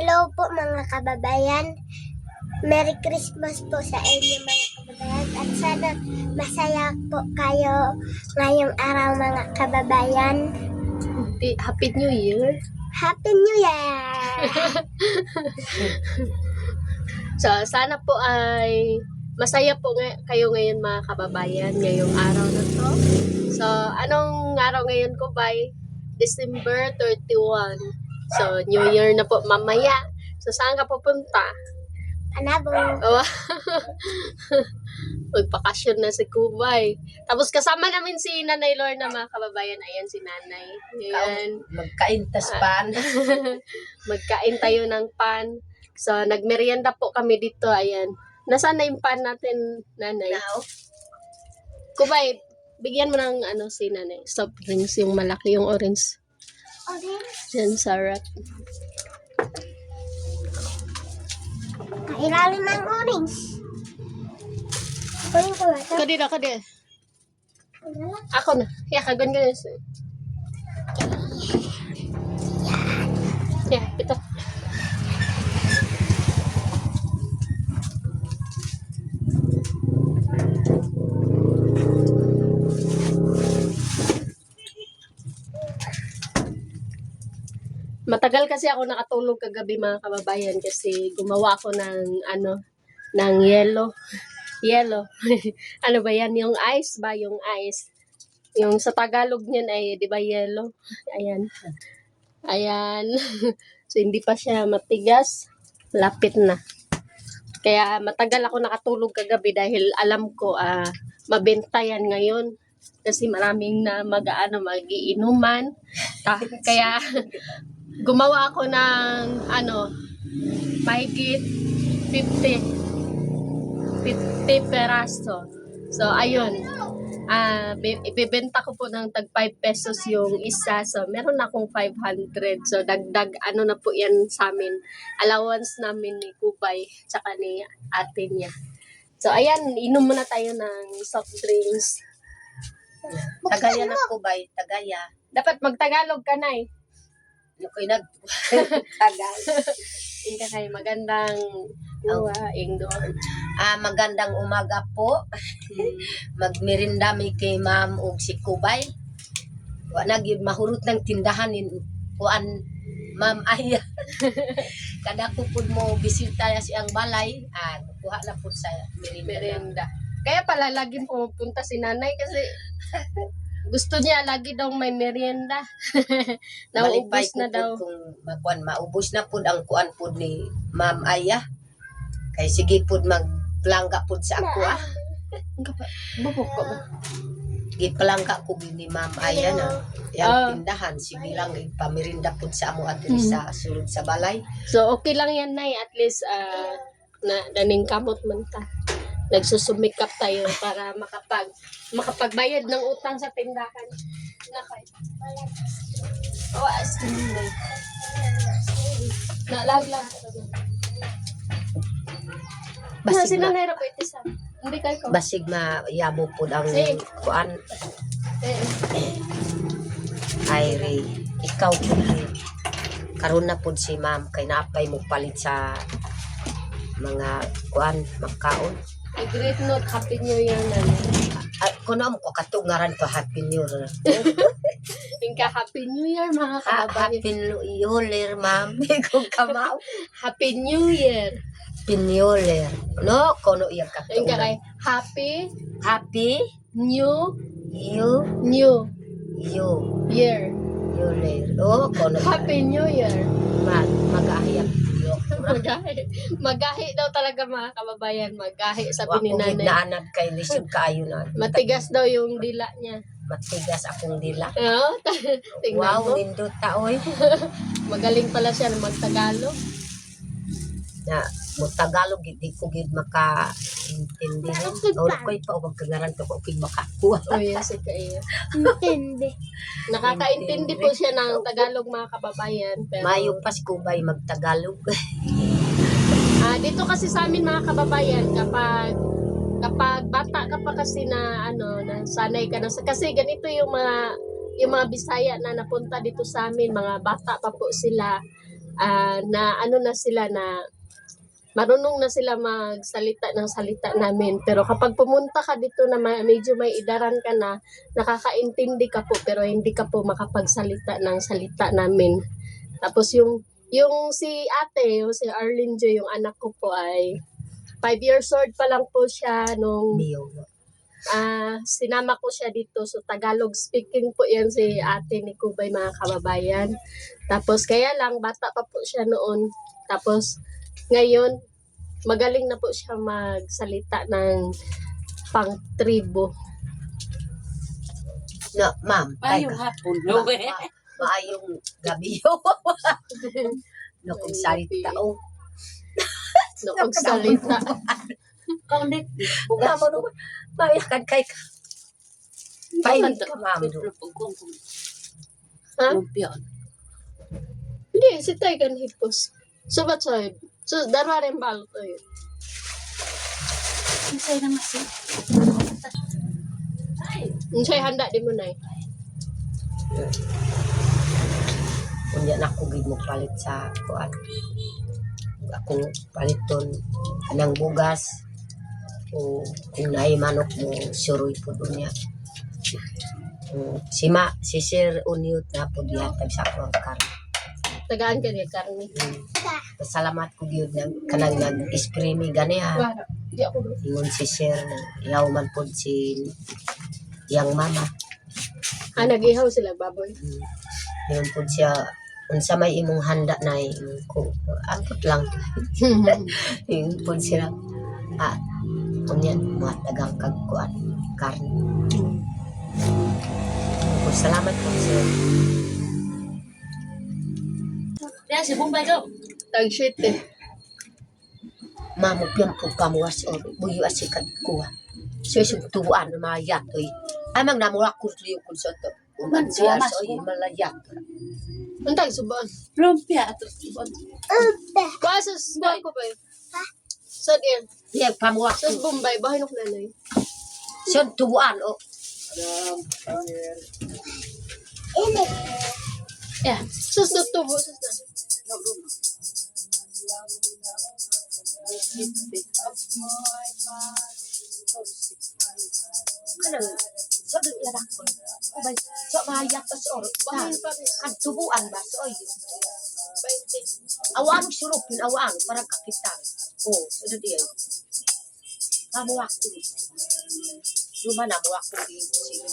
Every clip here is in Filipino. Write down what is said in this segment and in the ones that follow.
Hello po mga kababayan. Merry Christmas po sa inyo mga kababayan. At sana masaya po kayo ngayong araw mga kababayan. Happy New Year! Happy New Year! So, sana po ay masaya po kayo ngayon mga kababayan, ngayong araw na to. So, anong araw ngayon ko ba? December 31. So, New Year na po mamaya. So, saan ka pupunta? Panabo. Oh, magpakasyon na si Kubay. Tapos kasama namin si Nanay Lorna mga kababayan. Ayan si Nanay. Ayan. Magkaintas pan. Magkain tayo ng pan. So, nagmerienda po kami dito. Ayan. Nasaan na yung pan natin, Nanay? Now, Kubay, bigyan mo ng si Nanay. Soft drinks, yung malaki, yung orange. Orange. Yan, sarap. Ilalim ng orange. Kunin ko ba ito? Kadira. Ako na. Yeah, kagan ka. Yeah, ito. Matagal kasi ako nakatulog kagabi mga kababayan kasi gumawa ako ng yellow. Yellow. Ano ba yan? Yung ice ba? Yung ice. Yung sa Tagalog niyan ay, di ba, yellow? Ayan. Ayan. So, hindi pa siya matigas. Lapit na. Kaya matagal ako nakatulog kagabi dahil alam ko mabenta yan ngayon. Kasi maraming na mag-iinuman. Kaya gumawa ako ng mahigit 50 peraso. So, ayun. Ibebenta ko po ng tag 5 pesos yung isa. So, meron akong 500. So, dagdag na po yan sa amin. Allowance namin ni Kubay tsaka ni ate niya. So, ayan. Inom muna tayo ng soft drinks. tagaya na ko bay, tagaya. Dapat magtagalog ka na eh. Ako'y nagtagal. Hindi kayo magandang indoor. Magandang umaga po. Magmerinda mi kay ma'am og si Kubay. Wala gyud mahurot ng tindahan ni kuan ma'am Aya. Kada ko pud mo bisita siyang balay, kuha na pud sa merinda. Merenda. Kaya pala lagi pumupunta si nanay kasi gusto niya lagi daw may merienda. Nauubos na daw. Kung maubos na pud ang kuan pud ni ma'am Aya. Kay sige pud magplangga pud sa ako Bubok ko ba? Gipalangga ko ni ma'am Aya na yang tindahan sige lang ipamirinda pud sa amo adto sa sulod sa balay. So okay lang yan nay, at least daning kamot man ta. Nagsusumikap tayo para makapagbayad ng utang sa tindahan. Nakay. Nalaglag. Basig Sino ma, na ito sa? Hindi kayo. basig yabo pud ang Sige. kuan ay re ikaw pud karon na pud si ma'am kay napay mo palit sa mga kuan magkaon. Great note, Happy New Year na. Kuno mo ko katungaran to Happy New Year. Inka Happy New Year mga kababayan. Happy New Year, ma'am. Kung kamaw. Happy New Year. Happy New Year. No, kuno iya Inka katungaran. kay Happy New New Year. Year. Oh, kuno. Happy New Year. Mag-ahiyap. Magahi daw talaga mga kababayan. Magahi sabi ni Wako gid nanay. na anak kay lisod kaayo na. Matigas daw yung dila niya. Matigas akong dila. Oo, tingnan Wow, mo. nindot ta oy. Magaling pala siya na magtagalog. Na mo Tagalog di ko gid maka-intindihan. Or koy pa og kagaran to ko pig makakuha. Oh yes, kaya. Intindi. Nakakaintindi po siya ng Tagalog mga kababayan. Pero Mayo pa si Kubay magtagalog. dito kasi sa amin mga kababayan, kapag bata ka pa kasi na sanay ka na kasi ganito yung mga Bisaya na napunta dito sa amin, mga bata pa po sila. na ano na sila na marunong na sila magsalita ng salita namin. Pero kapag pumunta ka dito na medyo may idaran ka na, nakakaintindi ka po pero hindi ka po makapagsalita ng salita namin. Tapos yung si ate, yung si Arlene Jo, yung anak ko po ay 5 years old pa lang po siya nung sinama ko siya dito. So Tagalog speaking po yan si ate ni Kubay, mga kababayan. Tapos kaya lang bata pa po siya noon. Tapos ngayon magaling na po siya magsalita ng pang-tribo. No, ma'am. Ayong hapon. Maayong gabi. No, kung salita. Oh. No, pagsalita. Kaulit. Ma'am, ano ba? Mayakan kay ka. Painit ka, ma'am. Ha? Lumpia. Hindi, si Taigan Hipos. So, ba't sa'yo? So, darwa rin balo to yun. Isay na masi. Sa'yo, handa di mo na eh. Kung yan ako gid mo palit sa kuan. Akong paliton ng bugas. O kung naay manok mo, suroy po doon niya. Si Sir Uniot na po dihatag sa akong karne. Tagaan ka niya, karne. Salamat ko gyud nang kanang nag-spray mi gani ha. Wala. Di ako doon. Ingon si Sir na iyaw man po si yang mama. Nag-ihaw sila, baboy. Ingon po siya unsa may imong handa na ko angkot lang. Ingon po sila kunyan mga tagang kagkuan karne. Po salamat po sir. Kaya si Bombay ko. Tag-shit eh. Mamugyan po pamuwas o buyo asikat kuha. So isang tuwaan na mga yatoy. Amang namurak ko tuyo kung sa ito. Uman siya so malayat. Antay, subaan. Lumpia. Ato. Basas, buwan ko ba yun? Saan yan? Diya pamuwas Sa ko. Bombay, bahay ng nanay. So tuwaan o. Yeah. Sus, tutubo. Sus na. Kanang so doon yarak ko. Ubay so mayat ta sa oro. Bahay pa rin. Kan tubuan ba so ay. 20. Awan surupin awan para kapitan. Oh, so diya. Pamuwas ko. Luma na muwak ko din si.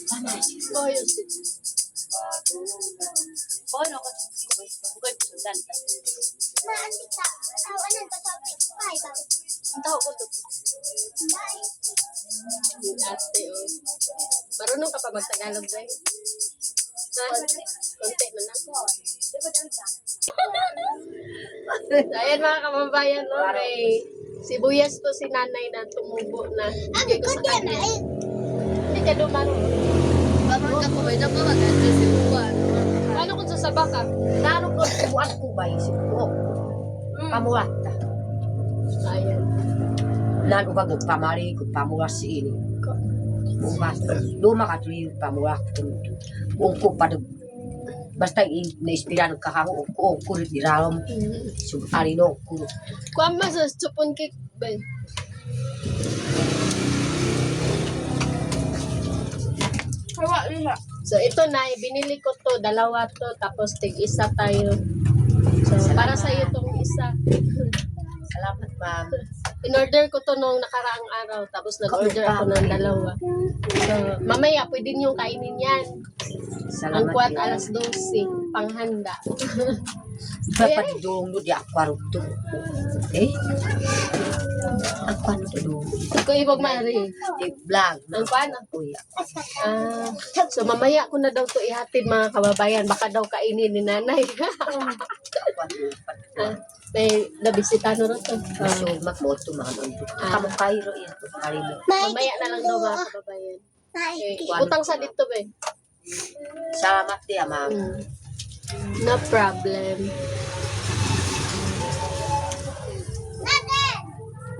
Mamay. Oh, yun. Boy, no ko. Bukoy sundan. Maanti ka. Tawanan pa topic 5. Ang tao ko to. Yung ate, oh. Marunong ka pa mag-Tagalog, ba? Ha? Konti na lang. Ayan mga kababayan, no? May sibuyas to si nanay na tumubo na. Hindi ko sa kanya. Hindi ka dumaro. Babang ka ko ba na mga ganito si Buwan. Paano kung sasaba ka? Nano ko tubuan ko ba si ko. Pamuwas ta. Ayan. Lalo ba kung pamali kung pamuwas ini. Bukas. Luma ka tuloy pamuwas. Kung ko pa basta na-inspira ng kakaho ko kulit di ram. So alino ko. Kuha mo sa chupon cake, ba? Hawa nila. So ito na, binili ko to, dalawa to, tapos tig-isa tayo. So para sa iyo tong isa. Salamat ma'am. In-order ko to nung nakaraang araw, tapos nag-order ako ng dalawa. So mamaya pwede niyo kainin yan. Ang Salamat. kwat alas 12, panghanda. Dapat dong di aquarium to. Eh? Ako ano to dong? Ko ibog mari. Di vlog. Ang paano? Kuya. So mamaya ko na daw to ihatid mga kababayan, baka daw kainin ni nanay. May nabisita na rin to. So magmoto mga kamu kairo yan. Karimo. Mamaya na lang daw mga kababayan. Utang sa dito ba? Salamat dia ma'am. No problem.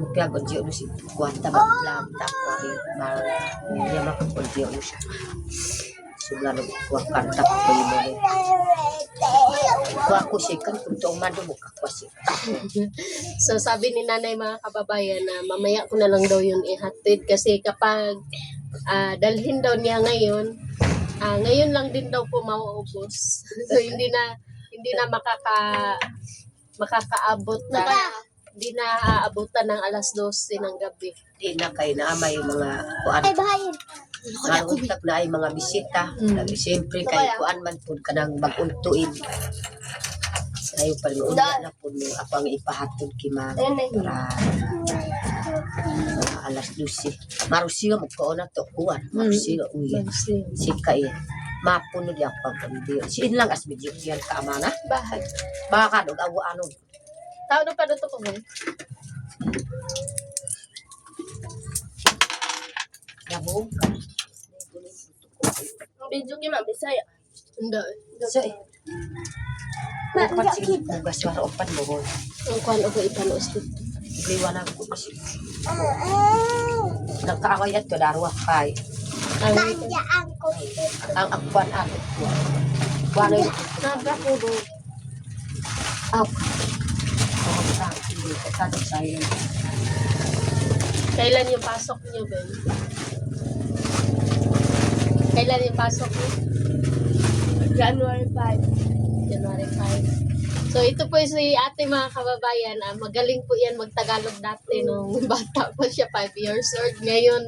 Mukha ko diyo si kuwanta ba vlog ta ko mar. Dia makapon diyo siya. Sublalo kuwanta ko mo. Kuha ko siya kan kung tuong madumog ako siya. So sabi ni nanay mga kababayan na mamaya ko na lang daw yun ihatid kasi kapag dalhin daw niya ngayon, ngayon lang din daw po mauubos. So hindi na makakaabot na. Hindi na aabutan ng alas 12 ng gabi. Di na kayo na may mga kuan. Ay, bahayin. Maruntag na ay mga bisita. Siyempre kay kuan man po ka nang mag-untuin. Sayo pa rin una na po mo ako ang ipahatod kay ma'am para mga alas 12. Marusiyo mo ko na to kuan. Marusiyo uy. Sika yan. Mapunod yung pagpamilyo. Siin lang as medyo yan kaamana. Bahay. Baka dog awo ano. Tao na pa dito ko mo. Yabong. Video ki ma'am Bisaya. Hindi. So eh. Upat sige. Ugas wala upat mo. Ang kuhan ako ipanos dito. Liwanag ko kasi. Nagkaaway at darwa kay. Nandiyan ang computer. Ang akwan ako. Kuano yung Nabra ko do. Kailan yung pasok niyo, Ben? Kailan yung pasok niyo? January 5. January 5. So ito po si ate mga kababayan. Magaling po yan magtagalog dati nung bata pa siya, 5 years old. Ngayon,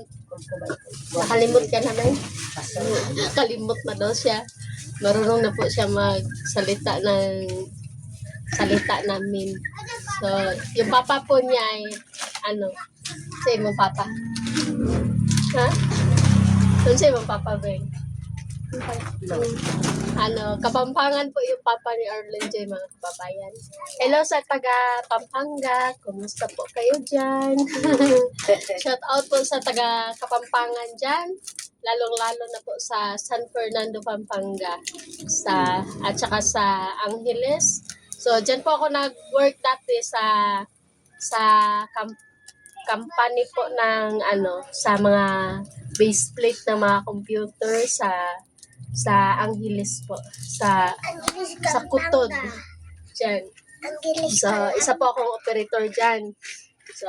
nakalimot ka na na. Kalimot na daw siya. Marunong na po siya magsalita ng salita namin. So, yung papa po niya ay, sa imong papa? Ha? Doon sa imong papa, Ben? Kapampangan po yung papa ni Arlen J, mga kababayan. Hello sa taga Pampanga. Kumusta po kayo dyan? Shout out po sa taga Kapampangan dyan. Lalong-lalo na po sa San Fernando, Pampanga. At saka sa Angeles. So, dyan po ako nag-work dati sa company po ng sa mga base plate ng mga computer sa Angeles po, sa Kutod dyan. So, isa po akong operator dyan. So,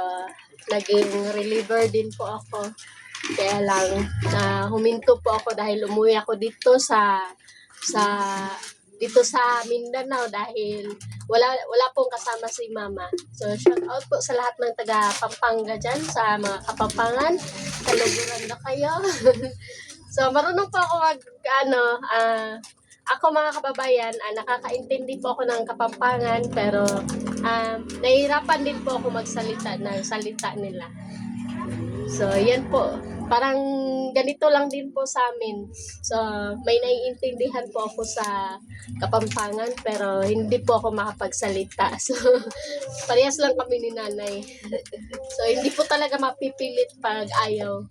naging reliever din po ako. Kaya lang, huminto po ako dahil umuwi ako dito sa Mindanao dahil wala pong kasama si mama. So, shout out po sa lahat ng taga Pampanga dyan, sa mga Kapampangan. Kaluguran na kayo. So, marunong po ako ako mga kababayan, nakakaintindi po ako ng Kapampangan, pero nahihirapan din po ako magsalita ng salita nila. So, yan po. Parang ganito lang din po sa amin. So, may naiintindihan po ako sa Kapampangan, pero hindi po ako makapagsalita. So, parehas lang kami ni nanay. So, hindi po talaga mapipilit pag ayaw.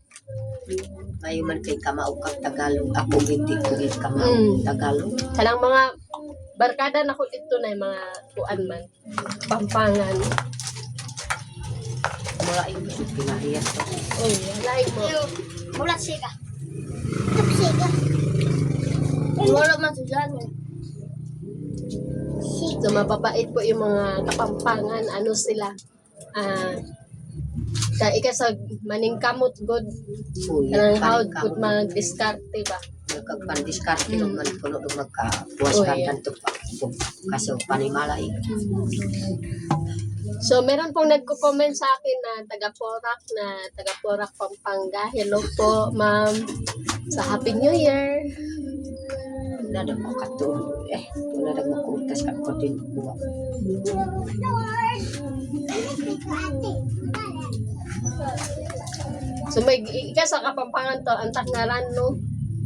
May man kay kamao kang Tagalog. Ako hindi ko kamao Tagalog. Kalang mga barkada na ko dito na yung mga kuan man. Pampangan. Mga English pinahiyas ko. Uy, like mo. Mulat siga. Siga. Wala man sa January. So, mababait po yung mga Kapampangan. Ano sila? Ikasag maningkamot good. Kanang how good mag-discarte ba? Nagkagpan-discarte man kuno magkapuwas ka tanto pa. Kaso panimalay. So, meron pong nagko-comment sa akin na taga Porac, Pampanga. Hello po, ma'am. Sa Happy New Year. Nada ko katulog. Nada mo kutas ka ko din ko. So, may sa Kapampangan to, ang tangaran no,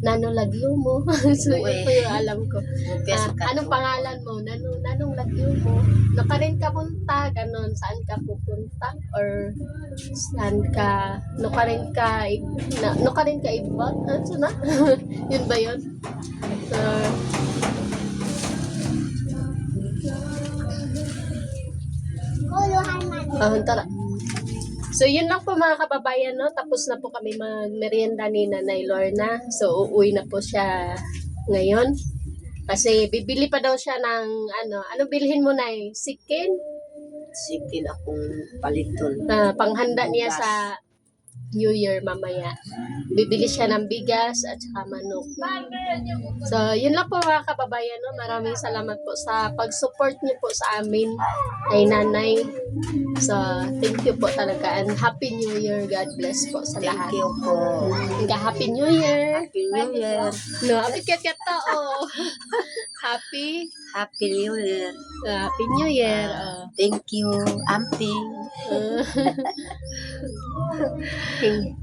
Nano Lagyo mo. So, yun po yung alam ko. Anong pangalan mo? Nanong Lagyo mo? Nakarin ka punta? Ganon, saan ka pupunta? Or saan ka, nakarin ka ibot? Ano na? Yun ba yun? So, tara. So, yun lang po mga kababayan, no? Tapos na po kami mag-merienda ni Nanay Lorna. So, uuwi na po siya ngayon. Kasi bibili pa daw siya ng ano bilhin mo na sikin? Sige na akong paliton. Panghanda niya Bigas. sa New Year mamaya. Bibili siya ng bigas at saka manok. So, yun lang po mga kababayan. No? Maraming salamat po sa pag-support niyo po sa amin kay nanay. So, thank you po talaga. And Happy New Year. God bless po sa Thank lahat. you po. Happy New Year. Happy New Year. No, happy kat oh. Happy Happy New Year. Happy New Year. Oh. Thank you, Amping. Okay.